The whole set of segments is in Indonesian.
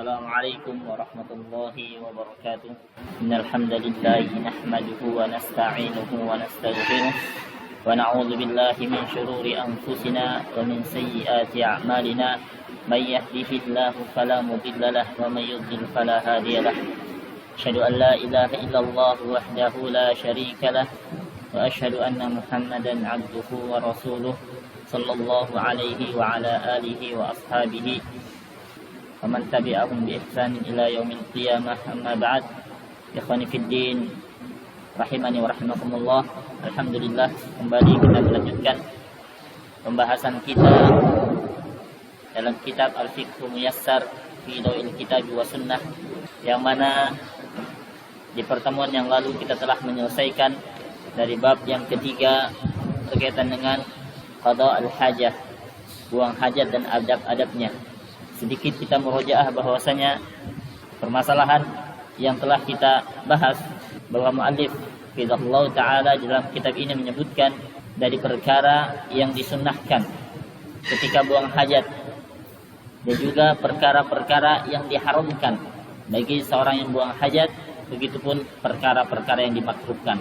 السلام عليكم ورحمة الله وبركاته. إن الحمد لله نحمده ونستعينه ونستغفره ونعوذ بالله من شرور أنفسنا ومن سيئات أعمالنا. من يهده الله فلا مضل له ومن يضلل فلا هادي له. أشهد أن لا إله إلا الله وحده لا شريك له وأشهد أن محمدا عبده ورسوله صلى الله عليه وعلى آله وأصحابه ومن تبعهم بإحسان إلى يوم القيامة. أما بعد، ikhwani fid din rahimani wa rahimakumullah. Alhamdulillah, kembali kita melanjutkan pembahasan kita dalam kitab Al-Fiqhu Muyassar fi Dawil Kitab wa Sunnah, yang mana di pertemuan yang lalu kita telah menyelesaikan dari bab yang ketiga berkaitan dengan qada al-hajah, buang hajat dan adab-adabnya. Sedikit kita murojaah bahwasanya permasalahan yang telah kita bahas, bahwa muallif hafizahullah taala dalam kitab ini menyebutkan dari perkara yang disunnahkan ketika buang hajat, dan juga perkara-perkara yang diharamkan bagi seorang yang buang hajat, begitupun perkara-perkara yang dimakruhkan.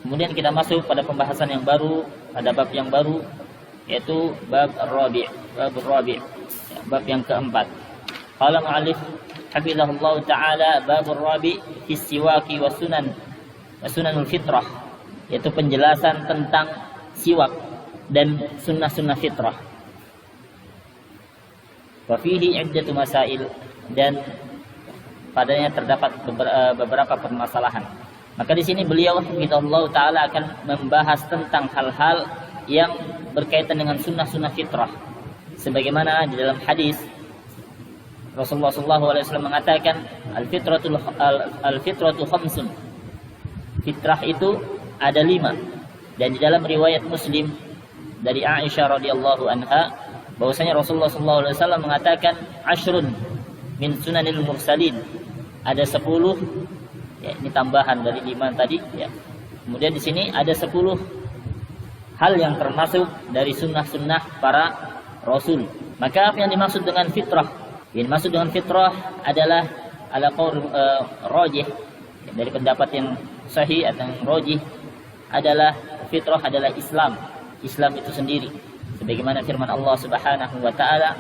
Kemudian kita masuk pada pembahasan yang baru, pada bab yang baru, yaitu bab Rabi', bab yang keempat. Qala mu'allif hafizahullah ta'ala, bab Rabi' fi siwaki wa sunanul fitrah, yaitu penjelasan tentang siwak dan sunnah-sunnah fitrah. Wa fihi iddatu masail, dan padanya terdapat beberapa permasalahan. Maka di sini beliau hafizahullah ta'ala akan membahas tentang hal-hal yang berkaitan dengan sunnah-sunnah fitrah. Sebagaimana di dalam hadis Rasulullah SAW mengatakan, al-fitratu khamsun, fitrah itu ada 5. Dan di dalam riwayat Muslim dari Aisyah radhiyallahu anha, bahwasanya Rasulullah SAW mengatakan, ashrun min sunanil mursalin, ada 10, ya, ini tambahan dari 5 tadi, ya. Kemudian di sini ada 10 hal yang termasuk dari sunnah-sunnah para Rasul. Maka apa yang dimaksud dengan fitrah? Yang dimaksud dengan fitrah adalah ala qaul rajih, dari pendapat yang sahih atau yang rajih, adalah fitrah adalah Islam. Islam itu sendiri. Sebagaimana firman Allah Subhanahu wa taala,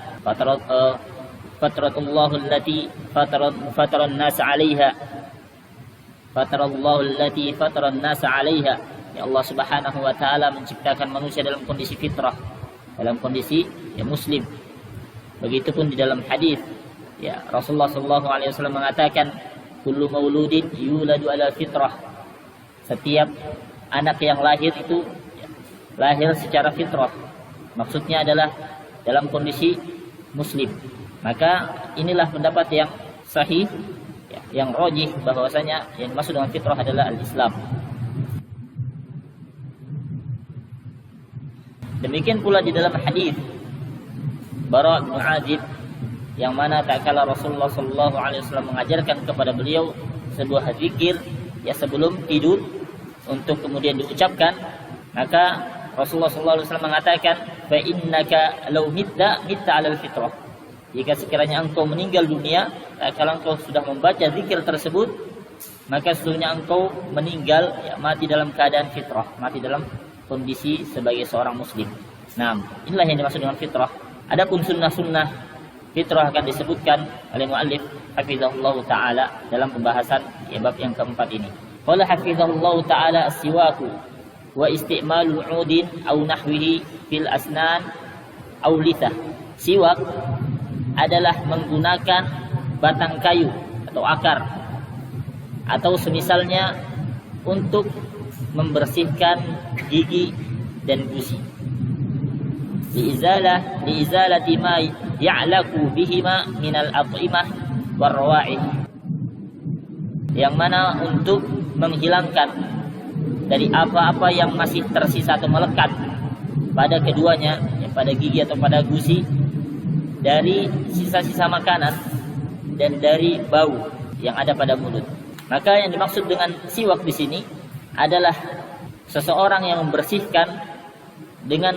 fatratullahu allati fataran nas 'alaiha. Fatarallahu allati fataran nas 'alaiha. Ya, Allah Subhanahu wa taala menciptakan manusia dalam kondisi fitrah, dalam kondisi muslim. Begitupun di dalam hadis, ya, Rasulullah SAW mengatakan, kullu mauludin yuladu ala fitrah, setiap anak yang lahir itu lahir secara fitrah. Maksudnya adalah dalam kondisi muslim. Maka inilah pendapat yang sahih, ya, yang rajih, bahwasanya yang dimaksud dengan fitrah adalah al-Islam. Demikian pula di dalam hadis Bara' bin Azib, yang mana tak kala Rasulullah SAW mengajarkan kepada beliau sebuah zikir, ya, sebelum tidur untuk kemudian diucapkan, maka Rasulullah SAW mengatakan, fa innaka law mitta 'alal fitrah, jika sekiranya engkau meninggal dunia, tak kala engkau sudah membaca zikir tersebut, maka sesungguhnya engkau meninggal, ya, mati dalam keadaan fitrah, mati dalam kondisi sebagai seorang muslim. Nah, inilah yang dimaksud dengan fitrah. Adapun sunnah-sunnah fitrah akan disebutkan oleh muallif hafizahullah taala dalam pembahasan bab yang keempat ini. Qala hafizahullah taala, as-siwaku wa isti'malul 'udin aw nahwihi fil asnan aw lithah. Siwak adalah menggunakan batang kayu atau akar atau semisalnya untuk membersihkan gigi dan gusi. Liizalati ma ya'laku bihima minal at'imah warrawa'ih, yang mana untuk menghilangkan dari apa-apa yang masih tersisa atau melekat pada keduanya, ya, pada gigi atau pada gusi, dari sisa-sisa makanan dan dari bau yang ada pada mulut. Maka yang dimaksud dengan siwak di sini adalah seseorang yang membersihkan dengan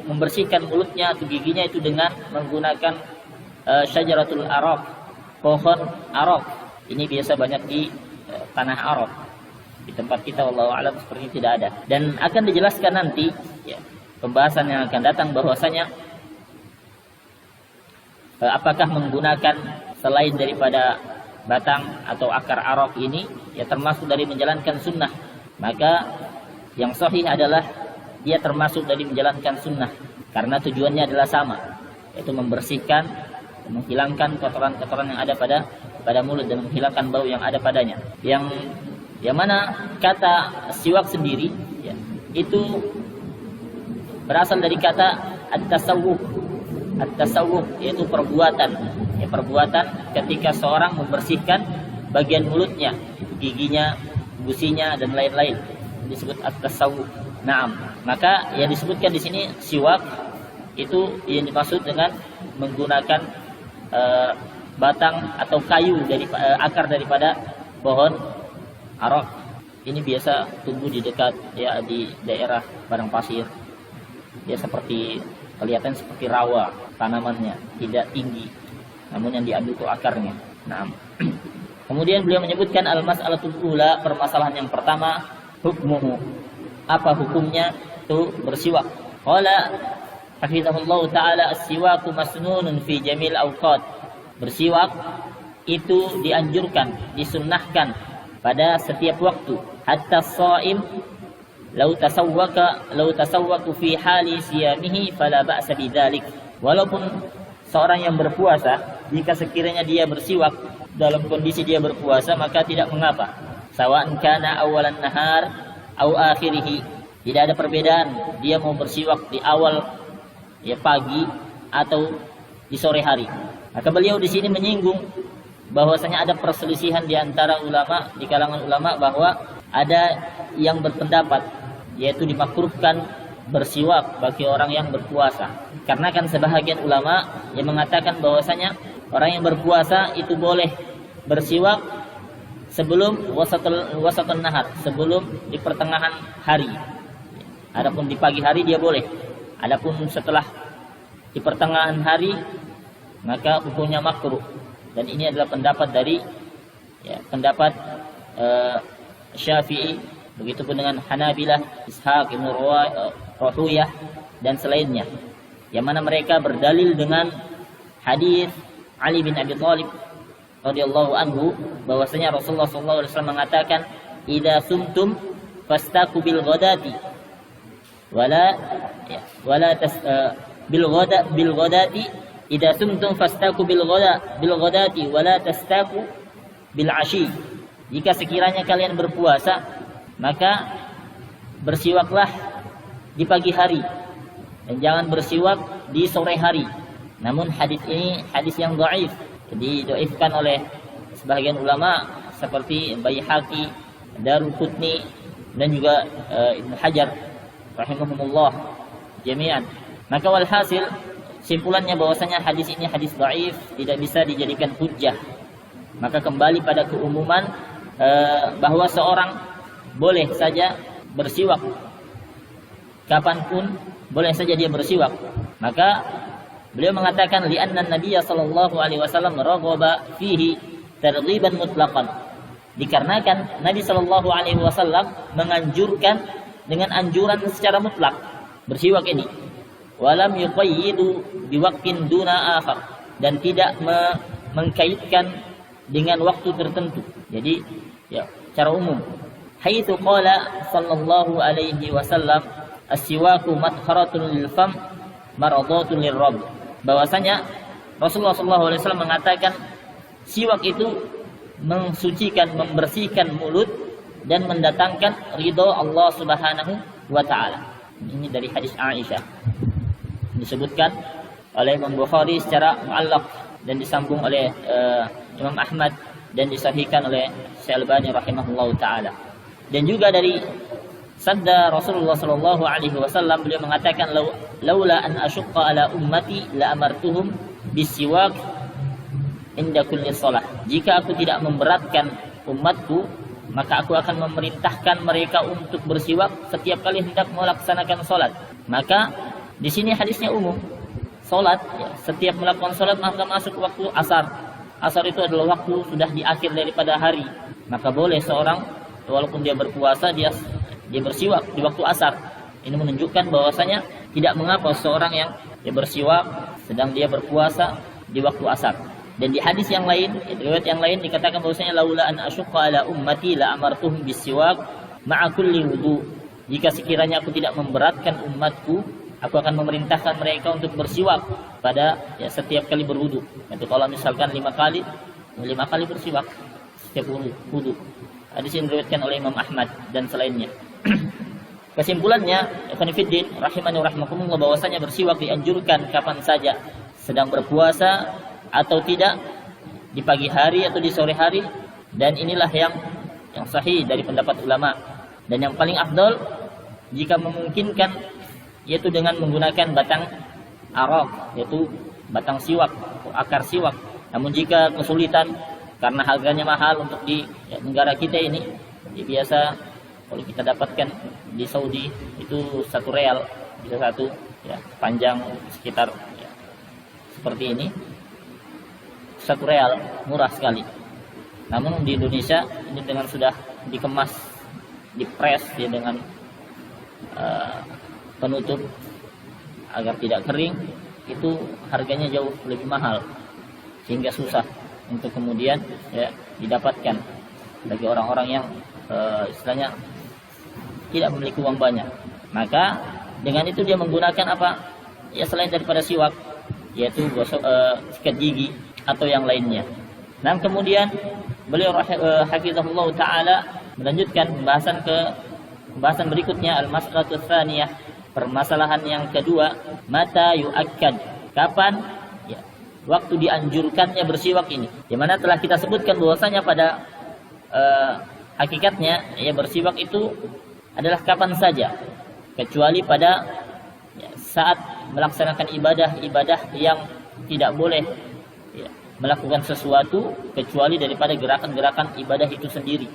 membersihkan mulutnya atau giginya itu dengan menggunakan syajaratul araq, pohon arok. Ini biasa banyak di tanah arok. Di tempat kita wallahu a'lam seperti tidak ada. Dan akan dijelaskan nanti ya, pembahasan yang akan datang bahwasanya apakah menggunakan selain daripada batang atau akar arok ini ya termasuk dari menjalankan sunnah. Maka yang sahih adalah dia termasuk dari menjalankan sunnah karena tujuannya adalah sama, yaitu membersihkan, menghilangkan kotoran-kotoran yang ada pada mulut dan menghilangkan bau yang ada padanya. Yang mana kata siwak sendiri ya, itu berasal dari kata at-tasawwuf. At-tasawwuf yaitu perbuatan. Ya, perbuatan ketika seorang membersihkan bagian mulutnya, giginya, gusinya dan lain-lain. Disebut at-tasawwuf. Naam. Maka yang disebutkan di sini siwak itu yang dimaksud dengan menggunakan batang atau kayu dari akar daripada pohon arok. Ini biasa tumbuh di dekat ya di daerah padang pasir. Dia seperti kelihatan seperti rawa tanamannya, tidak tinggi. Namun yang diambil itu akarnya. Nah, kemudian beliau menyebutkan al-mas'alatul ula, permasalahan yang pertama, hukmuhu. Apa hukumnya itu bersiwak? Qala hafizahullah taala as-siwaku masnunun fi jamil awqat. Bersiwak itu dianjurkan, disunnahkan pada setiap waktu. Hatta shaim law tasawwaka fi hali siyamihi fala ba'sa bidzalik. Walaupun seorang yang berpuasa, jika sekiranya dia bersiwak dalam kondisi dia berpuasa, maka tidak mengapa. Sawa'an kana awalan nahar au akhirih. Tidak ada perbedaan dia mau bersiwak di awal ya pagi atau di sore hari. Maka beliau di sini menyinggung bahwasanya ada perselisihan di antara ulama, di kalangan ulama, bahwa ada yang berpendapat yaitu dimakruhkan bersiwak bagi orang yang berpuasa. Karena kan sebahagian ulama yang mengatakan bahwasanya orang yang berpuasa itu boleh bersiwak sebelum wasatun nahar, sebelum di pertengahan hari. Adapun di pagi hari dia boleh. Adapun setelah di pertengahan hari maka hukumnya makruh. Dan ini adalah pendapat dari pendapat Syafi'i, begitupun dengan Hanabilah, Ishaq Ibn Rahuyah dan selainnya, yang mana mereka berdalil dengan hadis Ali bin Abi Thalib radhiyallahu anhu bahwasanya Rasulullah sallallahu alaihi wasallam mengatakan, "Idza sumtum fastaku bil ghadati wala bil ghadati idza sumtum fastaku bil ghadati wala tastaku bil ashi." Jika sekiranya kalian berpuasa, maka bersiwaklah di pagi hari dan jangan bersiwak di sore hari. Namun hadis ini hadis yang dhaif, didoifkan oleh sebagian ulama seperti Baihaqi, Daruqutni dan juga Ibnu Hajar rahimahumullah jami'an. Maka walhasil simpulannya bahwasanya hadis ini hadis dhaif, tidak bisa dijadikan hujjah. Maka kembali pada keumuman bahwa seorang boleh saja bersiwak kapanpun, boleh saja dia bersiwak. Maka beliau mengatakan li'anna Nabiyya sallallahu alaihi wasallam raghaba fihi targhiban mutlaqan. Dikarenakan Nabi sallallahu alaihi wasallam menganjurkan dengan anjuran secara mutlak bersiwak ini. Walam yuqayyidu biwaqtin duna akhar, dan tidak mengkaitkan dengan waktu tertentu. Jadi ya secara umum. Haitsu qala sallallahu alaihi wasallam as-siwaku madharatun lil fam maradatun lirrabb. Bahwasanya Rasulullah sallallahu alaihi wasallam mengatakan siwak itu mensucikan, membersihkan mulut dan mendatangkan ridha Allah Subhanahu wa taala. Ini dari hadis Aisyah. Disebutkan oleh Imam Bukhari secara mu'allaq dan disambung oleh Imam Ahmad dan disahihkan oleh Syekh Albani rahimahullahu taala. Dan juga dari sabda Rasulullah sallallahu alaihi wasallam, beliau mengatakan laula an asyqa ala ummati la amartuhum bisiwak inda kulli shalah. Jika aku tidak memberatkan umatku, maka aku akan memerintahkan mereka untuk bersiwak setiap kali hendak melaksanakan salat. Maka di sini hadisnya umum. Salat ya, setiap melakukan salat maka masuk waktu asar asar itu adalah waktu sudah di akhir daripada hari, maka boleh seorang walaupun dia berpuasa dia bersiwak di waktu asar. Ini menunjukkan bahwasanya tidak mengapa seorang yang dia bersiwak sedang dia berpuasa di waktu asar. Dan di hadis yang lain, riwayat yang lain dikatakan bahwasanya laula an asyqa ala ummati la amartuhum bisiwak ma'a kulli wudu. Jika sekiranya aku tidak memberatkan umatku, aku akan memerintahkan mereka untuk bersiwak pada setiap kali berwudu. Itu kalau misalkan 5 kali bersiwak setiap wudu. Hadis ini diriwayatkan oleh Imam Ahmad dan selainnya. Kesimpulannya, ikhwan fillah rahimani wa rahimakumullah, bahwasanya bersiwak dianjurkan kapan saja, sedang berpuasa atau tidak, di pagi hari atau di sore hari, dan inilah yang sahih dari pendapat ulama. Dan yang paling afdal jika memungkinkan yaitu dengan menggunakan batang arak, yaitu batang siwak atau akar siwak. Namun jika kesulitan karena harganya mahal untuk di negara kita ini, biasa kalau kita dapatkan di Saudi itu 1 real bisa satu, panjang sekitar seperti ini, 1 real, murah sekali. Namun di Indonesia ini dengan sudah dikemas, dipres dengan penutup agar tidak kering, itu harganya jauh lebih mahal sehingga susah untuk kemudian didapatkan bagi orang-orang yang istilahnya tidak memiliki uang banyak. Maka dengan itu dia menggunakan apa? Selain daripada siwak, yaitu sikat gigi atau yang lainnya. Nah, kemudian beliau hafizahullah taala melanjutkan pembahasan berikutnya, al-mas'alatu tsaniyah, permasalahan yang kedua, mata yu'akkad, kapan waktu dianjurkannya bersiwak ini. Di mana telah kita sebutkan bahwasanya pada hakikatnya bersiwak itu adalah kapan saja, kecuali pada saat melaksanakan ibadah yang tidak boleh melakukan sesuatu kecuali daripada gerakan-gerakan ibadah itu sendiri.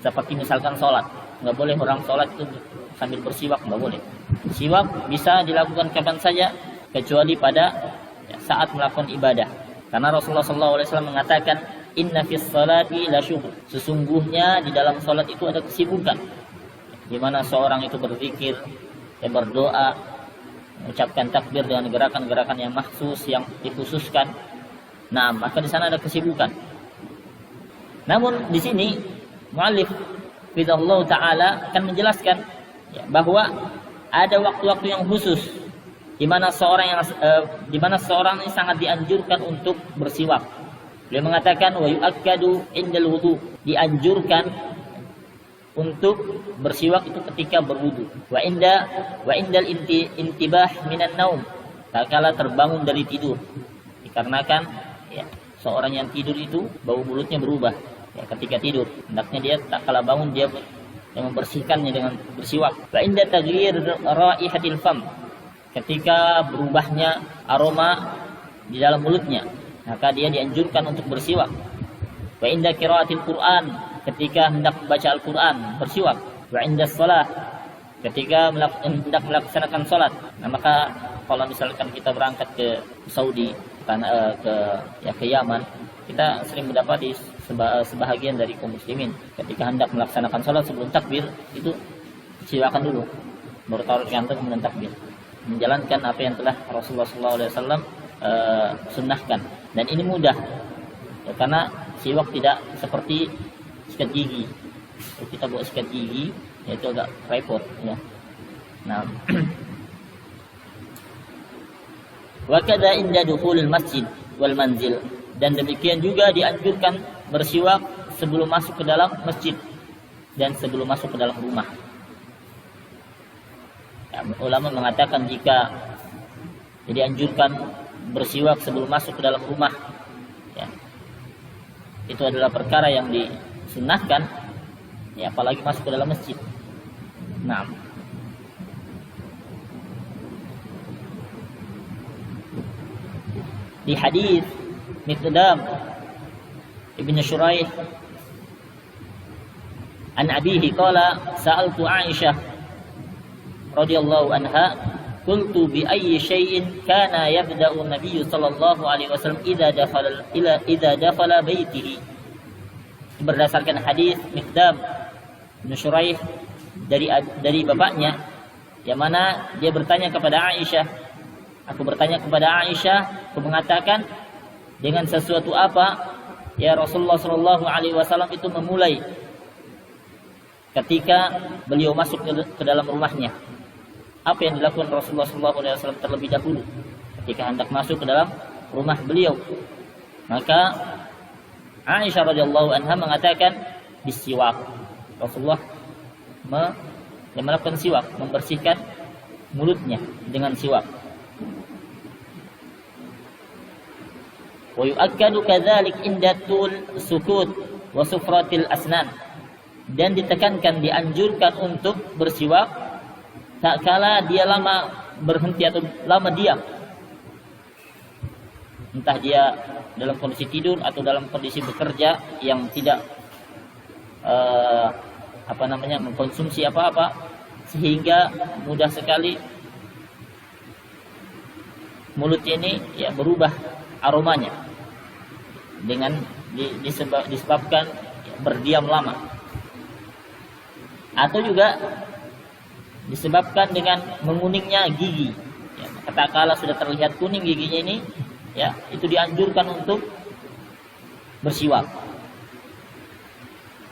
Seperti misalkan sholat, nggak boleh orang sholat itu sambil bersiwak, nggak boleh. Siwak bisa dilakukan kapan saja kecuali pada saat melakukan ibadah. Karena Rasulullah SAW mengatakan, inna fis salati la syughul, sesungguhnya di dalam sholat itu ada kesibukan, di mana seorang itu berzikir, berdoa, mengucapkan takbir dengan gerakan-gerakan yang maksus, yang dikhususkan. Nah, maka di sana ada kesibukan. Namun di sini muallif hafizahullah taala akan menjelaskan bahwa ada waktu-waktu yang khusus di mana seorang ini sangat dianjurkan untuk bersiwak. Beliau mengatakan wa yu'akkadu indal wudu, dianjurkan untuk bersiwak itu ketika berwudu. Wa indal intibah minan naum, tatkala terbangun dari tidur. Dikarenakan seorang yang tidur itu bau mulutnya berubah ketika tidur. Hendaknya dia tatkala bangun dia membersihkannya dengan bersiwak. Wa inda taghyir raihatil fam, ketika berubahnya aroma di dalam mulutnya, maka dia dianjurkan untuk bersiwak. Wa inda qiraatil Qur'an, ketika hendak membaca Al-Qur'an bersiwak. Wa inda shalah, ketika hendak melaksanakan salat. Nah, maka kalau misalkan kita berangkat ke Saudi, ke Yaman, kita sering mendapati sebahagian dari kaum muslimin ketika hendak melaksanakan salat sebelum takbir itu siwakan dulu, baru taruh kantor kemudian takbir, menjalankan apa yang telah Rasulullah SAW sunnahkan. Dan ini mudah karena siwak tidak seperti sikat gigi. Kalau kita buat sikat gigi itu agak repot ya. Nah, wa kadza inda dukhulil masjid wal manzil, dan demikian juga dianjurkan bersiwak sebelum masuk ke dalam masjid dan sebelum masuk ke dalam rumah. Ulama mengatakan jika dianjurkan bersiwak sebelum masuk ke dalam rumah, itu adalah perkara yang disunnahkan, apalagi masuk ke dalam masjid. Nah, di hadis Miqdam ibn Shuraih an abihi qala sa'altu Aisyah radhiyallahu anha qultu bi ayyi syai'in kana yabda'u Nabi sallallahu alaihi wasallam idza dakhala baitihi. Berdasarkan hadis Miqdam bin Syuraih dari bapaknya, yang mana dia bertanya kepada Aisyah, aku bertanya kepada Aisyah, aku mengatakan, dengan sesuatu apa ya Rasulullah sallallahu alaihi wasallam itu memulai ketika beliau masuk ke dalam rumahnya? Apa yang dilakukan Rasulullah sallallahu alaihi wasallam terlebih dahulu ketika hendak masuk ke dalam rumah beliau? Maka Aisyah radhiyallahu anha mengatakan bisiwak. Rasulullah melakukan siwak, membersihkan mulutnya dengan siwak. Wa yu'akkadu kadzalik inda tul sukut wa sufratil asnan. Dan ditekankan, dianjurkan untuk bersiwak tak kala dia lama berhenti atau lama diam. Entah dia dalam kondisi tidur atau dalam kondisi bekerja yang tidak mengkonsumsi apa-apa, sehingga mudah sekali mulutnya ini ya berubah aromanya dengan disebabkan berdiam lama, atau juga disebabkan dengan menguningnya gigi. Ya, kala sudah terlihat kuning giginya ini, ya itu dianjurkan untuk bersiwak.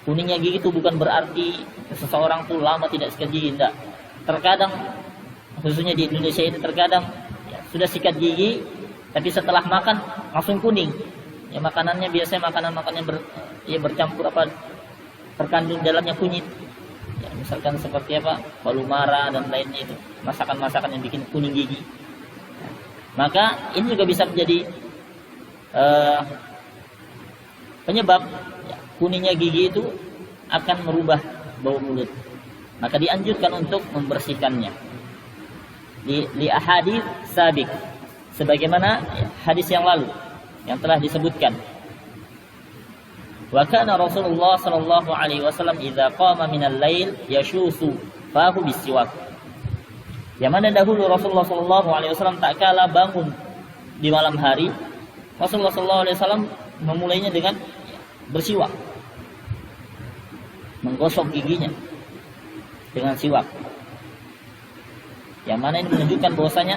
Kuningnya gigi itu bukan berarti seseorang tuh lama tidak sikat gigi, tidak. Terkadang, khususnya di Indonesia ini terkadang ya, sudah sikat gigi, tapi setelah makan langsung kuning. Ya makanannya biasanya makanan-makanan bercampur terkandung dalamnya kunyit. Ya, misalkan seperti palu mara dan lainnya, itu masakan-masakan yang bikin kuning gigi. Maka ini juga bisa menjadi penyebab ya, kuningnya gigi itu akan merubah bau mulut. Maka dianjurkan untuk membersihkannya. Li ahadits sabiq, sebagaimana ya, hadis yang lalu yang telah disebutkan. Wa kana Rasulullah sallallahu alaihi wasallam idza qama minal lail yashusu fahu bisiwak. Yang mana dahulu Rasulullah sallallahu alaihi wasallam tak kala bangun di malam hari, Rasulullah sallallahu alaihi wasallam memulainya dengan bersiwak, menggosok giginya dengan siwak. Yang mana ini menunjukkan bahwasanya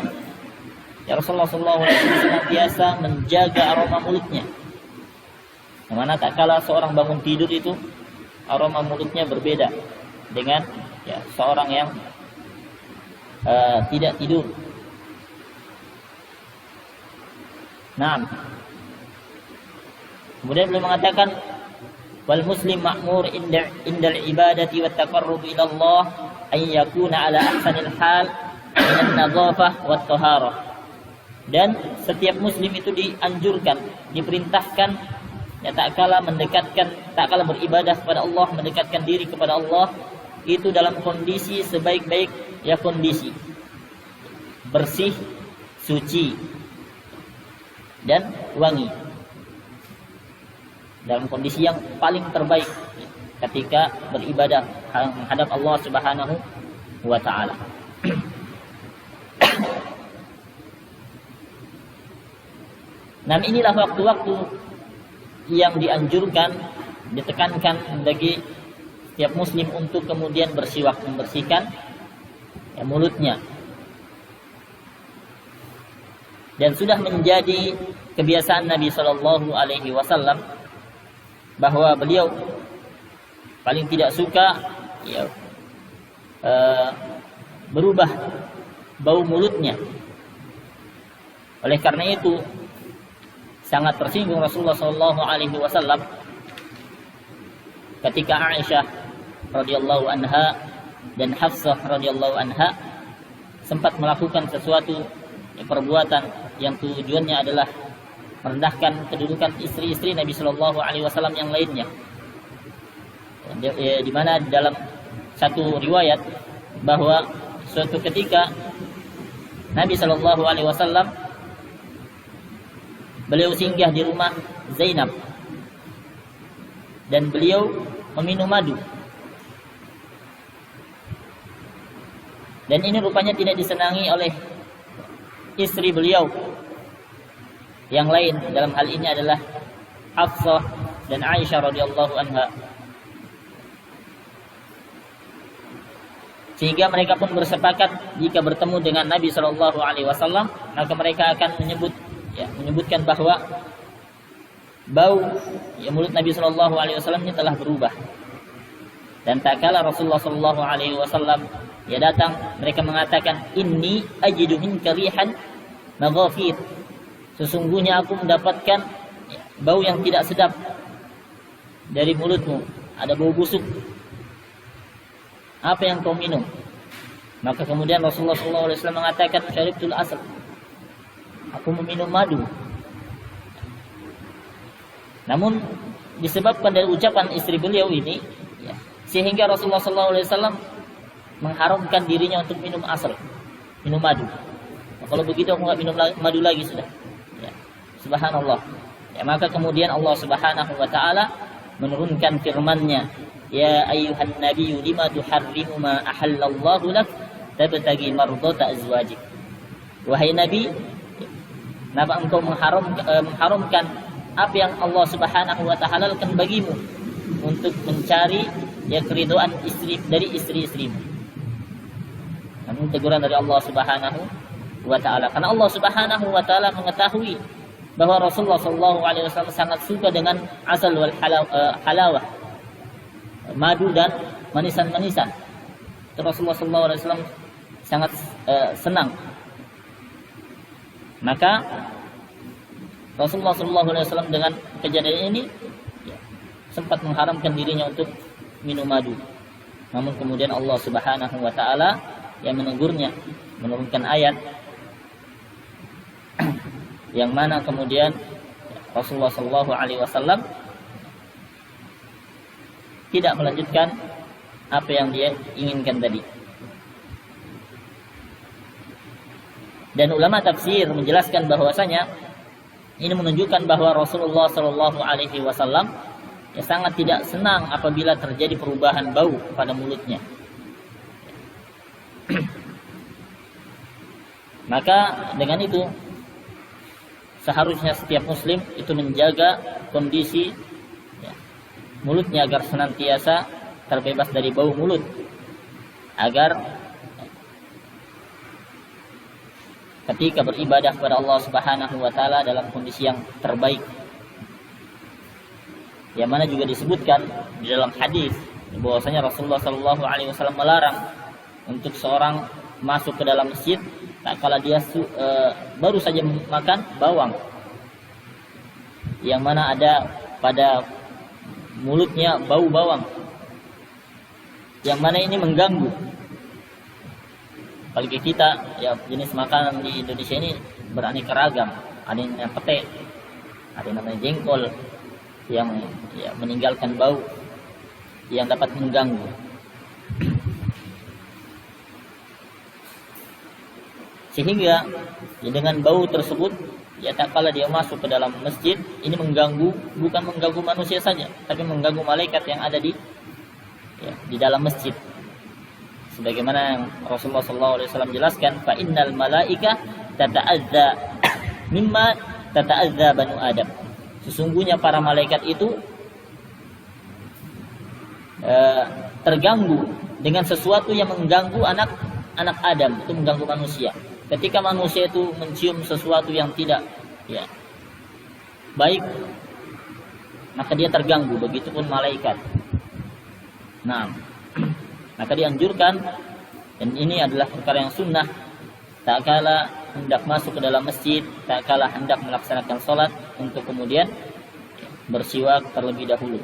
ya Rasulullah sallallahu alaihi wasallam biasa menjaga aroma mulutnya. Yang mana tak kala seorang bangun tidur itu aroma mulutnya berbeda dengan ya seorang yang tidak tidur. Naam. Kemudian beliau mengatakan wal muslim ma'mur indal ibadati wat taqarrub ila Allah an yakuna ala ahsanil hal min an-nadhafah wat taharah. Dan setiap muslim itu dianjurkan, diperintahkan ya tak kala beribadah kepada Allah, mendekatkan diri kepada Allah itu dalam kondisi sebaik-baik ya kondisi, bersih, suci dan wangi, dalam kondisi yang paling terbaik ketika beribadah menghadap Allah Subhanahu wa taala. Nah, inilah waktu-waktu yang dianjurkan, ditekankan bagi setiap muslim untuk kemudian bersiwak, membersihkan ya, mulutnya. Dan sudah menjadi kebiasaan Nabi Shallallahu Alaihi Wasallam bahwa beliau paling tidak suka ya, berubah bau mulutnya. Oleh karena itu sangat tersinggung Rasulullah Shallallahu Alaihi Wasallam ketika Aisyah radhiyallahu anha dan Hafsah radhiyallahu anha sempat melakukan sesuatu perbuatan yang tujuannya adalah merendahkan kedudukan istri-istri Nabi Shallallahu Alaihi Wasallam yang lainnya. Di mana dalam satu riwayat bahwa suatu ketika Nabi Shallallahu Alaihi Wasallam beliau singgah di rumah Zainab dan beliau meminum madu. Dan ini rupanya tidak disenangi oleh istri beliau yang lain, dalam hal ini adalah Hafsah dan Aisyah radhiyallahu anha. Sehingga mereka pun bersepakat jika bertemu dengan Nabi Shallallahu Alaihi Wasallam, maka mereka akan menyebutkan bahwa bau mulut Nabi Shallallahu Alaihi Wasallam ini telah berubah. Dan tak kala Rasulullah Shallallahu Alaihi Wasallam datang, mereka mengatakan, inni ajidu minka rihan maghafir. Sesungguhnya aku mendapatkan bau yang tidak sedap dari mulutmu, ada bau busuk. Apa yang kau minum? Maka kemudian Rasulullah SAW mengatakan, syaribtul asal, aku meminum madu. Namun disebabkan dari ucapan istri beliau ini, sehingga Rasulullah SAW mengharamkan dirinya untuk minum asal, minum madu. Nah, kalau begitu aku nggak minum madu lagi sudah. Subhanallah. Maka kemudian Allah Subhanahu Wa Taala menurunkan firman-Nya, ya ayyuhan nabiyyu lima tuharrimu ma ahallallahu lak tabtagi mardata azwajik. Wahai Nabi, kenapa engkau mengharamkan apa yang Allah Subhanahu wa taala halalkan bagimu untuk mencari keridhaan dari istri-istrimu. Namun teguran dari Allah Subhanahu wa taala, karena Allah Subhanahu wa taala mengetahui bahwa Rasulullah sallallahu alaihi wasallam sangat suka dengan asal wal halawah, madu dan manisan-manisan. Rasulullah sallallahu alaihi wasallam sangat senang. Maka Rasulullah sallallahu alaihi wasallam dengan kejadian ini sempat mengharamkan dirinya untuk minum madu. Namun kemudian Allah Subhanahu wa taala yang menegurnya, menurunkan ayat yang mana kemudian Rasulullah sallallahu alaihi wasallam tidak melanjutkan apa yang dia inginkan tadi. Dan ulama tafsir menjelaskan bahwasanya ini menunjukkan bahwa Rasulullah sallallahu alaihi wasallam sangat tidak senang apabila terjadi perubahan bau pada mulutnya. Maka dengan itu seharusnya setiap muslim itu menjaga kondisi mulutnya agar senantiasa terbebas dari bau mulut, agar ketika beribadah kepada Allah Subhanahu wa taala dalam kondisi yang terbaik. Yang mana juga disebutkan di dalam hadis bahwasanya Rasulullah sallallahu alaihi wasallam melarang untuk seorang masuk ke dalam masjid tak kala dia baru saja makan bawang, yang mana ada pada mulutnya bau bawang, yang mana ini mengganggu. Bagi kita jenis makanan di Indonesia ini beraneka ragam. Ada yang namanya pete, ada yang namanya jengkol, yang meninggalkan bau yang dapat mengganggu. Sehingga dengan bau tersebut tak kala dia masuk ke dalam masjid, ini mengganggu, bukan mengganggu manusia saja, tapi mengganggu malaikat yang ada di dalam masjid. Sebagaimana yang Rasulullah SAW jelaskan, fa innal malaika tata'adza mimma tata'adza banu Adam. Sesungguhnya para malaikat itu terganggu dengan sesuatu yang mengganggu anak Adam, itu mengganggu manusia. Ketika manusia itu mencium sesuatu yang tidak baik, maka dia terganggu, begitupun malaikat. Nah, maka dianjurkan, dan ini adalah perkara yang sunnah, tak kala hendak masuk ke dalam masjid, tak kala hendak melaksanakan sholat, untuk kemudian bersiwak terlebih dahulu.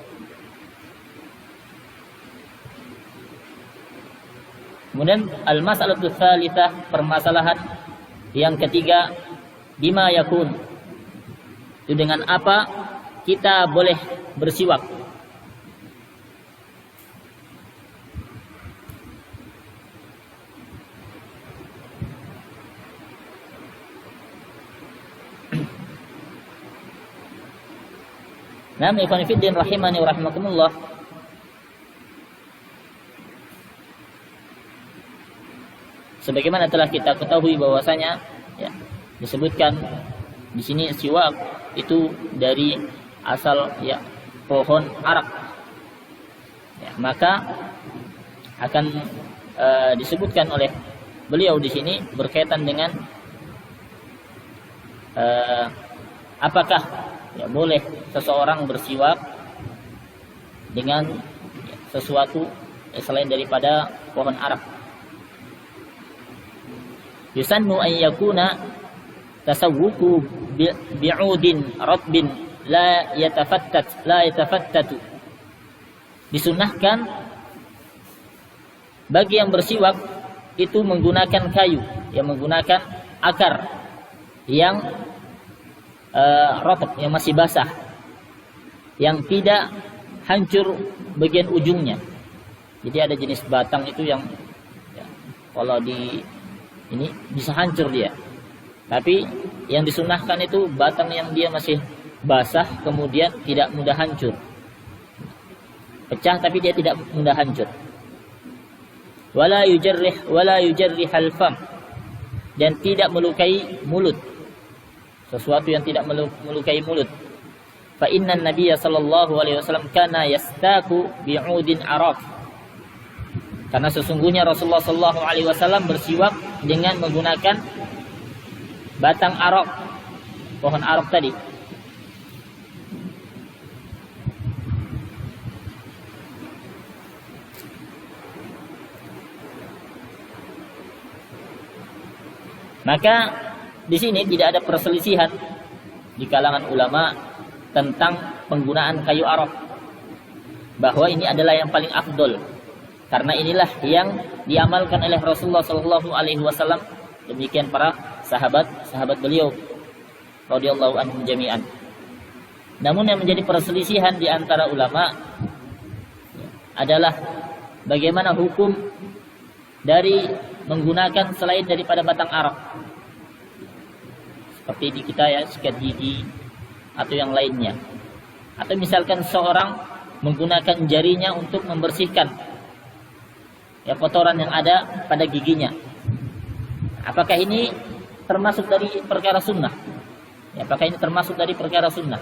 Kemudian al-mas'alatu tsalitsah, permasalahan yang ketiga, bima yakun, itu dengan apa kita boleh bersiwak. Nah, ikhwan fillah rahimani wa rahimakumullah. Sebagaimana telah kita ketahui bahwasanya disebutkan di sini siwak itu dari asal ya pohon arak. Ya, maka akan disebutkan oleh beliau di sini berkaitan dengan apakah ya boleh seseorang bersiwak dengan sesuatu selain daripada pohon arak. Yusannu an yakuna tasawwuku bi'udin ratbin la yatafattatu. Disunnahkan bagi yang bersiwak itu menggunakan kayu, yang menggunakan akar yang ratab, yang masih basah, yang tidak hancur bagian ujungnya. Jadi ada jenis batang itu yang ya, kalau di ini bisa hancur dia. Tapi yang disunahkan itu batang yang dia masih basah, kemudian tidak mudah hancur. Pecah tapi dia tidak mudah hancur. Wala yujarrih al-fam, dan tidak melukai mulut. Sesuatu yang tidak melukai mulut. Fa inna an-nabiyya sallallahu alaihi wasallam kana yastaku bi'udin araq. Karena sesungguhnya Rasulullah sallallahu alaihi wasallam bersiwak dengan menggunakan batang araq, pohon araq tadi. Maka di sini tidak ada perselisihan di kalangan ulama tentang penggunaan kayu araq, bahwa ini adalah yang paling afdol, karena inilah yang diamalkan oleh Rasulullah sallallahu alaihi wasallam, demikian para sahabat beliau radhiyallahu anhum jami'an. Namun yang menjadi perselisihan di antara ulama adalah bagaimana hukum dari menggunakan selain daripada batang araq, seperti di kita ya, sikat gigi atau yang lainnya. Atau misalkan seorang menggunakan jarinya untuk membersihkan ya kotoran yang ada pada giginya. Apakah ini termasuk dari perkara sunnah? Ya, apakah ini termasuk dari perkara sunnah?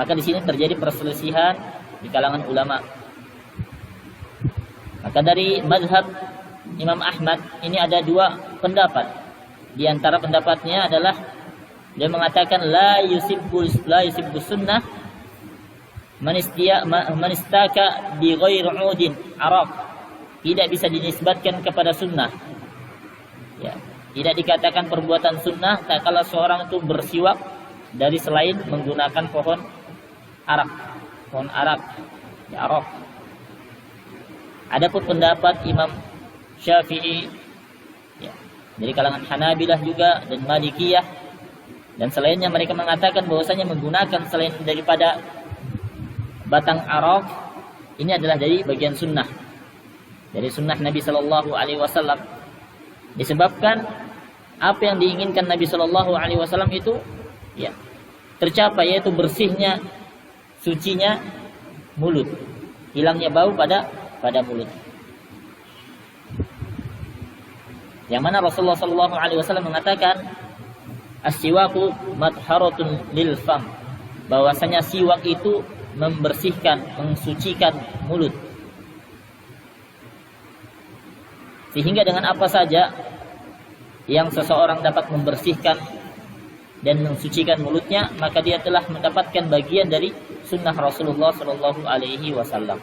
Maka di sini terjadi perselisihan di kalangan ulama. Maka dari mazhab Imam Ahmad ini ada dua pendapat. Di antara pendapatnya adalah dia mengatakan la yusibbu sunnah manistaka bi ghairi 'udin araq. Tidak bisa dinisbatkan kepada sunnah. Ya, tidak dikatakan perbuatan sunnah kalau seorang itu bersiwak dari selain menggunakan pohon arak, ya, araq. Adapun pendapat Imam Syafi'i ya, dari kalangan Hanabilah juga dan Malikiyah dan selainnya, mereka mengatakan bahwasanya menggunakan selain daripada batang araq ini adalah dari bagian sunnah, dari sunnah Nabi Sallallahu Alaihi Wasallam, disebabkan apa yang diinginkan Nabi Sallallahu Alaihi Wasallam itu ya tercapai, yaitu bersihnya, sucinya mulut, hilangnya bau pada mulut. Yang mana Rasulullah sallallahu alaihi wasallam mengatakan as-siwaku matharatun lil fam, bahwasanya siwak itu membersihkan, mensucikan mulut. Sehingga dengan apa saja yang seseorang dapat membersihkan dan mensucikan mulutnya, maka dia telah mendapatkan bagian dari sunnah Rasulullah sallallahu alaihi wasallam.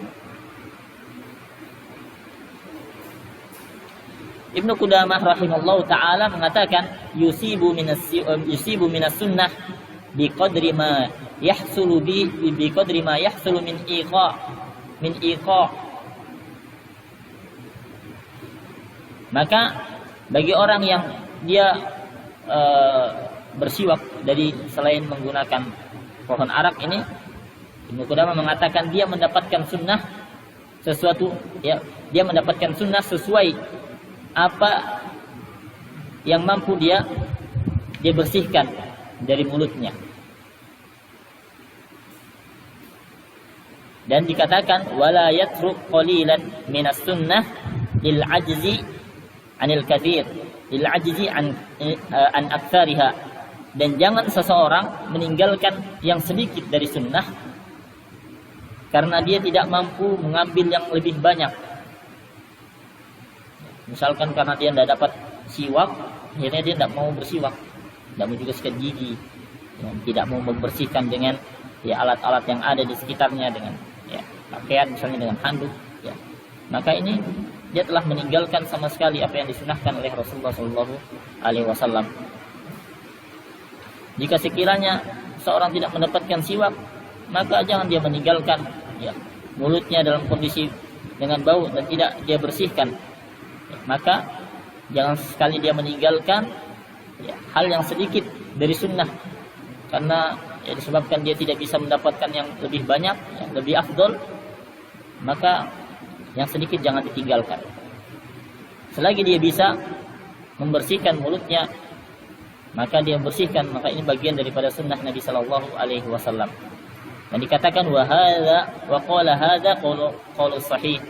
Ibnu Qudamah rahimahullahu taala mengatakan yusibu minas sunnah biqadri ma yahsulu biqadri ma yahsulu min iqa. Maka bagi orang yang dia bersiwak dari selain menggunakan pohon arak ini, Ibnu Qudamah mengatakan dia mendapatkan sunnah sesuatu ya, dia mendapatkan sunnah sesuai apa yang mampu dia bersihkan dari mulutnya. Dan dikatakan wala yatruk qalilan minas sunnah lil ajzi anil kathir, lil ajzi an aktsariha, dan jangan seseorang meninggalkan yang sedikit dari sunnah karena dia tidak mampu mengambil yang lebih banyak. Misalkan karena dia tidak dapat siwak, akhirnya dia tidak mau bersiwak, tidak mau juga sikat gigi, ya, tidak mau membersihkan dengan ya alat-alat yang ada di sekitarnya, dengan ya pakaian misalnya, dengan handuk, ya. Maka ini dia telah meninggalkan sama sekali apa yang disunahkan oleh Rasulullah SAW. Jika sekiranya seorang tidak mendapatkan siwak, maka jangan dia meninggalkan ya mulutnya dalam kondisi dengan bau dan tidak dia bersihkan. Ya, maka jangan sekali dia meninggalkan ya, hal yang sedikit dari sunnah, karena ya, disebabkan dia tidak bisa mendapatkan yang lebih banyak, yang lebih afdol, maka yang sedikit jangan ditinggalkan. Selagi dia bisa membersihkan mulutnya, maka dia bersihkan, maka ini bagian daripada sunnah Nabi Sallallahu Alaihi Wasallam. Dan dikatakan wa qala hadza qaulu sahih.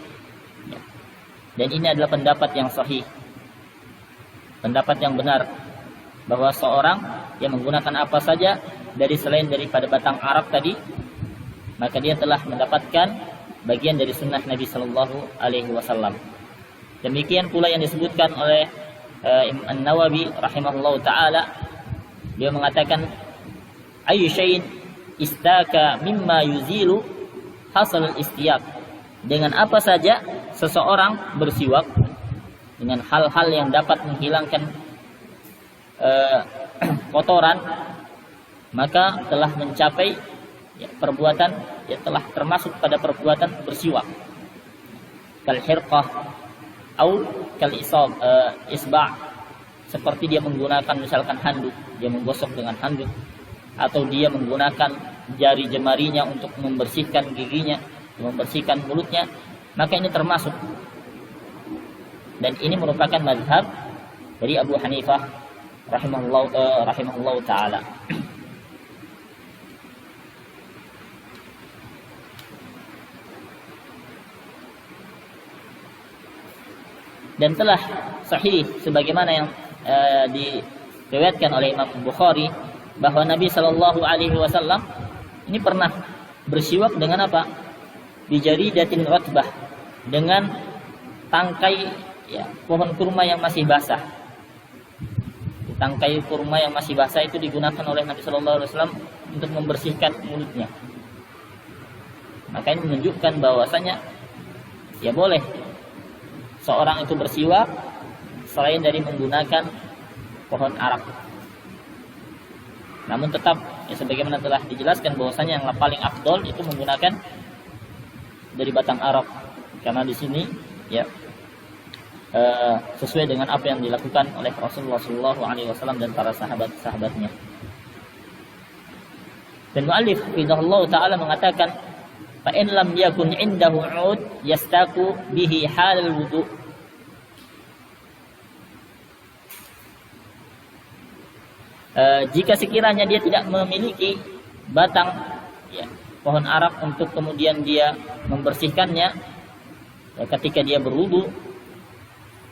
Dan ini adalah pendapat yang sahih, pendapat yang benar, bahwa seorang yang menggunakan apa saja dari selain daripada batang Arab tadi, maka dia telah mendapatkan bagian dari sunnah Nabi Sallallahu Alaihi Wasallam. Demikian pula yang disebutkan oleh Imam An-Nawawi rahimahullah ta'ala. Dia mengatakan ayyu syai'in istaka mimma yuzilu hasal istiyaq. Dengan apa saja seseorang bersiwak, dengan hal-hal yang dapat menghilangkan kotoran, maka telah mencapai ya, perbuatan ya, telah termasuk pada perbuatan bersiwak. Kal hirqah au kal isba', seperti dia menggunakan misalkan handuk, dia menggosok dengan handuk, atau dia menggunakan jari jemarinya untuk membersihkan giginya, membersihkan mulutnya, maka ini termasuk. Dan ini merupakan mazhab dari Abu Hanifah rahimahullah ta'ala. Dan telah sahih sebagaimana yang diriwayatkan oleh Imam Bukhari, bahwa Nabi Sallallahu Alaihi Wasallam ini pernah bersiwak dengan apa? Bijaridatin ratbah, dengan tangkai ya, pohon kurma yang masih basah. Tangkai kurma yang masih basah itu digunakan oleh Nabi Sallallahu Alaihi Wasallam untuk membersihkan mulutnya. Maka ini menunjukkan bahwasanya ya boleh seorang itu bersiwak selain dari menggunakan pohon arak. Namun tetap ya, sebagaimana telah dijelaskan bahwasanya yang paling afdol itu menggunakan dari batang arak, karena di sini ya sesuai dengan apa yang dilakukan oleh Rasulullah SAW dan para sahabat-sahabatnya. Dan mu'allif hafizahullah ta'ala mengatakan fa in lam yakun indahu 'ud yastaku bihi halal wudu. Jika sekiranya dia tidak memiliki batang ya, pohon arak untuk kemudian dia membersihkannya ya, ketika dia berwudu,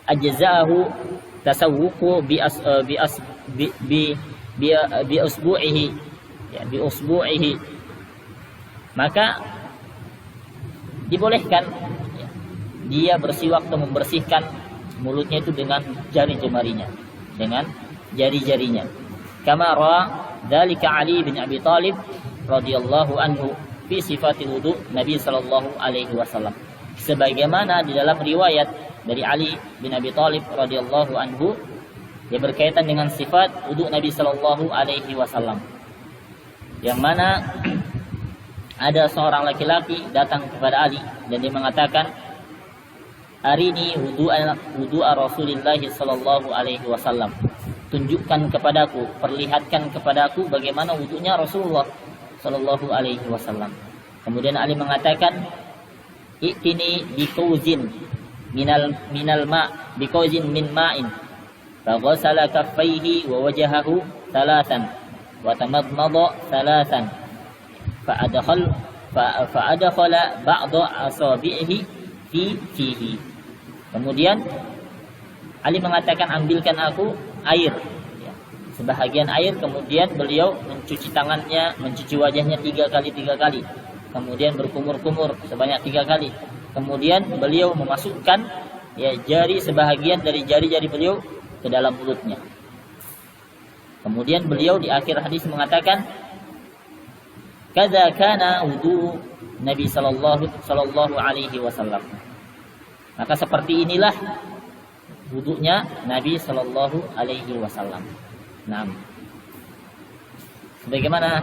ajza'ahu tasawwuqu bi usbu'ihi ya, bi usbu'ihi, maka dibolehkan ya, dia bersiwak atau membersihkan mulutnya itu dengan jari jemarinya, dengan jari-jarinya. Kama ra'a dzalika Ali bin Abi Thalib radhiyallahu anhu fi sifatil wudu Nabi sallallahu alaihi wasallam. Sebagaimana di dalam riwayat dari Ali bin Abi Thalib radhiyallahu anhu yang berkaitan dengan sifat wudu Nabi sallallahu alaihi wasallam. Yang mana ada seorang laki-laki datang kepada Ali dan dia mengatakan, "Arini wudu'a Rasulillah sallallahu alaihi wasallam." Tunjukkan kepadaku, perlihatkan kepadaku bagaimana wudunya Rasulullah sallallahu alaihi wasallam. Kemudian Ali mengatakan, "I'tini biqauzin minal ma' biqauzin min ma'in." Fa ghasala kaffaihi wa wajhahu thalathan wa tamadmada thalathan. Fa adkhala ba'da asabi'ihi fihi. Kemudian Ali mengatakan, ambilkan aku air, ya, sebahagian air. Kemudian beliau mencuci tangannya, mencuci wajahnya 3 kali, kemudian berkumur-kumur sebanyak 3 kali. Kemudian beliau memasukkan, ya, sebahagian dari jari-jari beliau ke dalam mulutnya. Kemudian beliau di akhir hadis mengatakan, kadza kana wudu Nabi sallallahu alaihi wasallam. Maka seperti inilah wudunya Nabi sallallahu alaihi wasallam. Nah, sebagaimana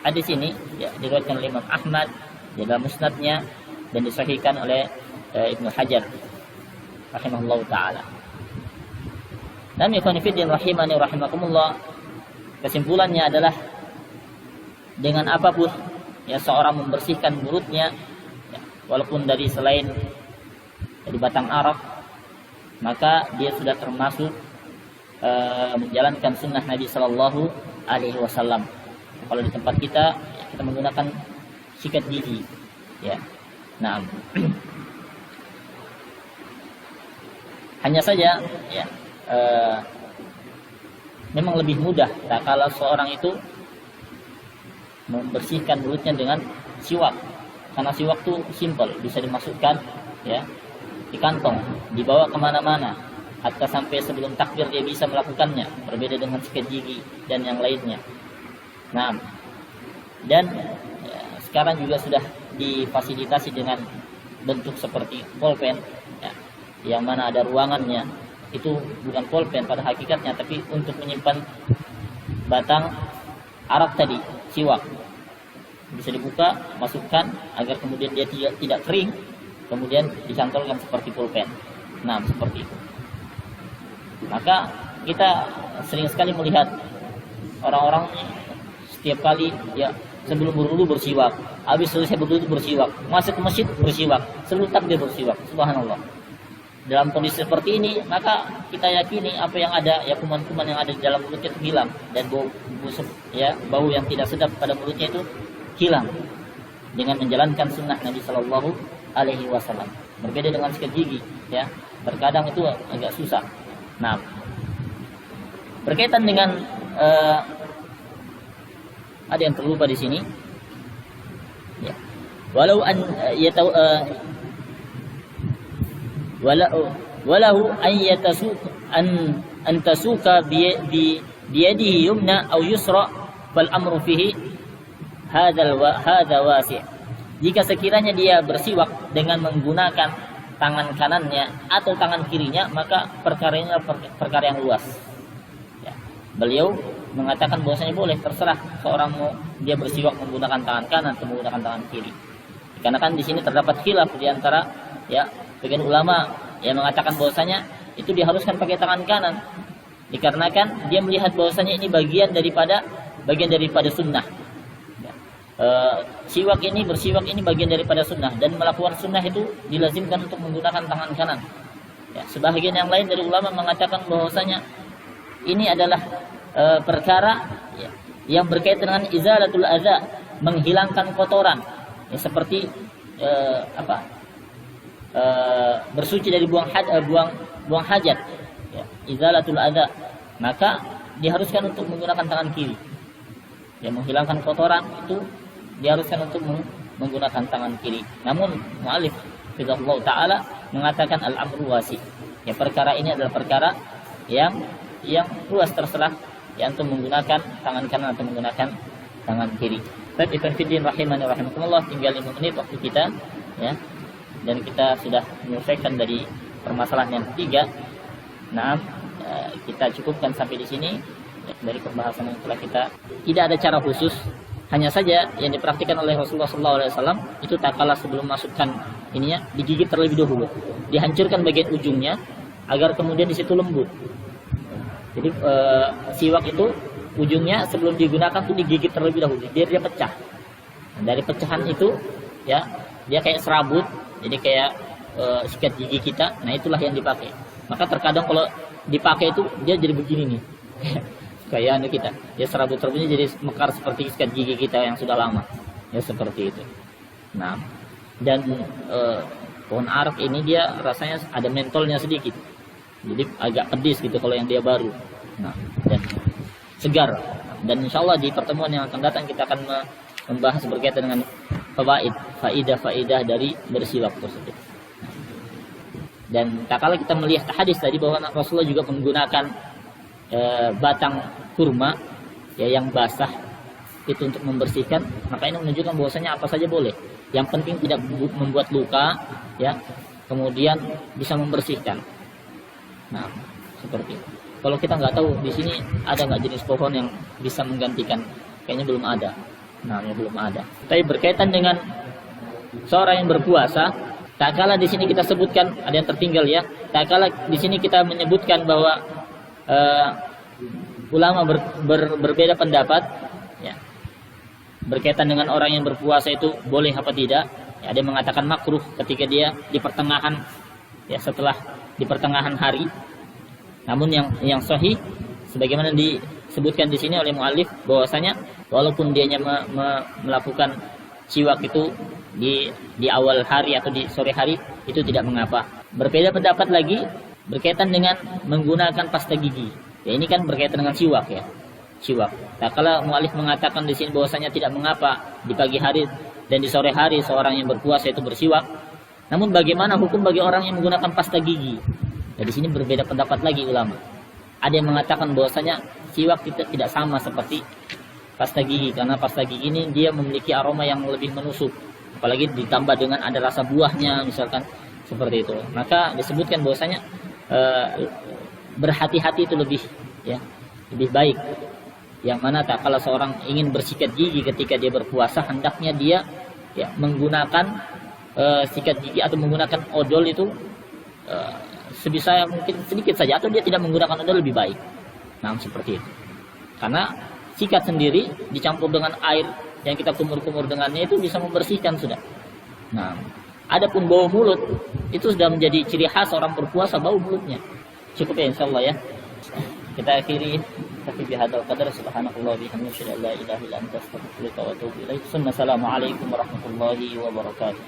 hadis ini, ya, diriwayatkan oleh Imam Ahmad dalam musnadnya dan disahihkan oleh Ibnu Hajar rahimahullahu taala. Dan ikhwan fillah rahimani rahimakumullah, kesimpulannya adalah dengan apapun, ya, seorang membersihkan mulutnya, ya, walaupun dari selain dari batang arak, maka dia sudah termasuk menjalankan sunnah Nabi Sallallahu Alaihi Wasallam. Kalau di tempat kita, ya, kita menggunakan sikat gigi, ya. Nah, hanya saja, ya, memang lebih mudah kalau seorang itu membersihkan mulutnya dengan siwak, karena siwak itu simple, bisa dimasukkan, ya, di kantong, dibawa kemana-mana, hatta sampai sebelum takbir dia bisa melakukannya, berbeda dengan sikat gigi dan yang lainnya. Nah, dan, ya, sekarang juga sudah difasilitasi dengan bentuk seperti pulpen, ya, yang mana ada ruangannya. Itu bukan pulpen pada hakikatnya, tapi untuk menyimpan batang arak tadi, siwak. Bisa dibuka, masukkan agar kemudian dia tidak kering, kemudian dicantolkan seperti pulpen. Nah, seperti itu. Maka kita sering sekali melihat orang-orang setiap kali, ya, sebelum berwudu bersiwak, habis selesai berwudu bersiwak, masuk ke masjid bersiwak, sebelum takbir bersiwak. Subhanallah. Dalam kondisi seperti ini, maka kita yakini apa yang ada, ya, kuman-kuman yang ada di dalam mulutnya itu hilang, dan bau yang tidak sedap pada mulutnya itu hilang dengan menjalankan sunnah Nabi Sallallahu Alaihi Wasallam. Berbeda dengan sikat gigi, ya, terkadang itu agak susah. Nah, berkaitan dengan ada yang terlupa di sini, ya. Walau an tasuka biyadihi yumna aw yusra fal amru fihi hadza wasi'. Jika sekiranya dia bersiwak dengan menggunakan tangan kanannya atau tangan kirinya, maka perkaranya perkara yang luas. Ya. Beliau mengatakan bahwasanya boleh, terserah seorang mau dia bersiwak menggunakan tangan kanan atau menggunakan tangan kiri. Karena kan di sini terdapat khilaf di antara, ya, sebagian ulama yang mengatakan bahwasanya itu diharuskan pakai tangan kanan, dikarenakan dia melihat bahwasanya ini bagian daripada sunnah. Bersiwak ini bagian daripada sunnah, dan melakukan sunnah itu dilazimkan untuk menggunakan tangan kanan. Ya, sebahagian yang lain dari ulama mengatakan bahwasanya ini adalah perkara, ya, yang berkaitan dengan izalatul adza, menghilangkan kotoran, ya, seperti bersuci dari buang hajat, ya, izalatul adza, maka diharuskan untuk menggunakan tangan kiri. Ya, menghilangkan kotoran itu diharuskan untuk menggunakan tangan kiri. Namun mu'alif hafizahullah taala mengatakan al-amru wasi'. Ya, perkara ini adalah perkara yang luas, terserah, ya, untuk menggunakan tangan kanan atau menggunakan tangan kiri. Baik, ikhwan fillah rahimani rahimakumullah, tinggal 5 menit waktu kita, ya. Dan kita sudah menyelesaikan dari permasalahan yang ketiga. Nah, kita cukupkan sampai di sini, ya, dari pembahasan yang telah kita. Tidak ada cara khusus, hanya saja yang diperhatikan oleh Rasulullah SAW itu tak kalah sebelum masukkan ininya, digigit terlebih dahulu, dihancurkan bagian ujungnya agar kemudian di situ lembut. Jadi siwak itu ujungnya sebelum digunakan itu digigit terlebih dahulu, biar dia pecah. Dari pecahan itu, ya, dia kayak serabut, jadi kayak sikat gigi kita. Nah, itulah yang dipakai. Maka terkadang kalau dipakai itu dia jadi begini nih. Kayak kita, ya, serabut-serabutnya jadi mekar seperti sikat gigi kita yang sudah lama, ya, seperti itu. Nah, dan pohon arak ini dia rasanya ada mentolnya sedikit, Jadi agak pedis gitu kalau yang dia baru. Nah, dan segar. Dan insya Allah di pertemuan yang akan datang kita akan membahas berkaitan dengan faidah dari bersiwak tersebut. Dan tak kala kita melihat hadis tadi bahwa Rasulullah juga menggunakan batang kurma ya yang basah itu untuk membersihkan, maka ini menunjukkan bahwasanya apa saja boleh. Yang penting tidak membuat luka, ya. Kemudian bisa membersihkan. Nah, seperti itu. Kalau kita nggak tahu di sini ada nggak jenis pohon yang bisa menggantikan, kayaknya belum ada. Nah, ya belum ada. Tapi berkaitan dengan seorang yang berpuasa, tak kala di sini kita sebutkan ada yang tertinggal ya. Tak kala di sini kita menyebutkan bahwa ulama berbeda pendapat, ya. Berkaitan dengan orang yang berpuasa itu boleh apa tidak? Ya, ada yang mengatakan makruh ketika dia di pertengahan, ya setelah di pertengahan hari. Namun yang sahih sebagaimana disebutkan di sini oleh muallif bahwasanya walaupun dianya melakukan siwak itu di awal hari atau di sore hari itu tidak mengapa. Berbeda pendapat lagi berkaitan dengan menggunakan pasta gigi. Ya ini kan berkaitan dengan siwak ya. Siwak. Nah, kalau muallif mengatakan di sini bahwasanya tidak mengapa di pagi hari dan di sore hari seorang yang berpuasa itu bersiwak. Namun bagaimana hukum bagi orang yang menggunakan pasta gigi? Nah, di sini berbeda pendapat lagi ulama. Ada yang mengatakan bahwasanya siwak tidak sama seperti pasta gigi karena pasta gigi ini dia memiliki aroma yang lebih menusuk. Apalagi ditambah dengan ada rasa buahnya misalkan seperti itu. Maka disebutkan bahwasanya berhati-hati itu lebih baik. Yang mana tak kalau seorang ingin bersikat gigi ketika dia berpuasa hendaknya dia ya menggunakan sikat gigi atau menggunakan odol itu sebisa mungkin sedikit saja atau dia tidak menggunakan odol lebih baik. Nah, seperti itu. Karena sikat sendiri dicampur dengan air yang kita kumur-kumur dengannya itu bisa membersihkan sudah. Nah, adapun bau mulut itu sudah menjadi ciri khas orang berpuasa, bau mulutnya. Cukup ya insyaallah ya. Kita akhiri tapi bihadzal qadar subhanallahi bihamdihi la ilaha illa anta astaghfiruka wa atubu ilaik. Assalamualaikum warahmatullahi wabarakatuh.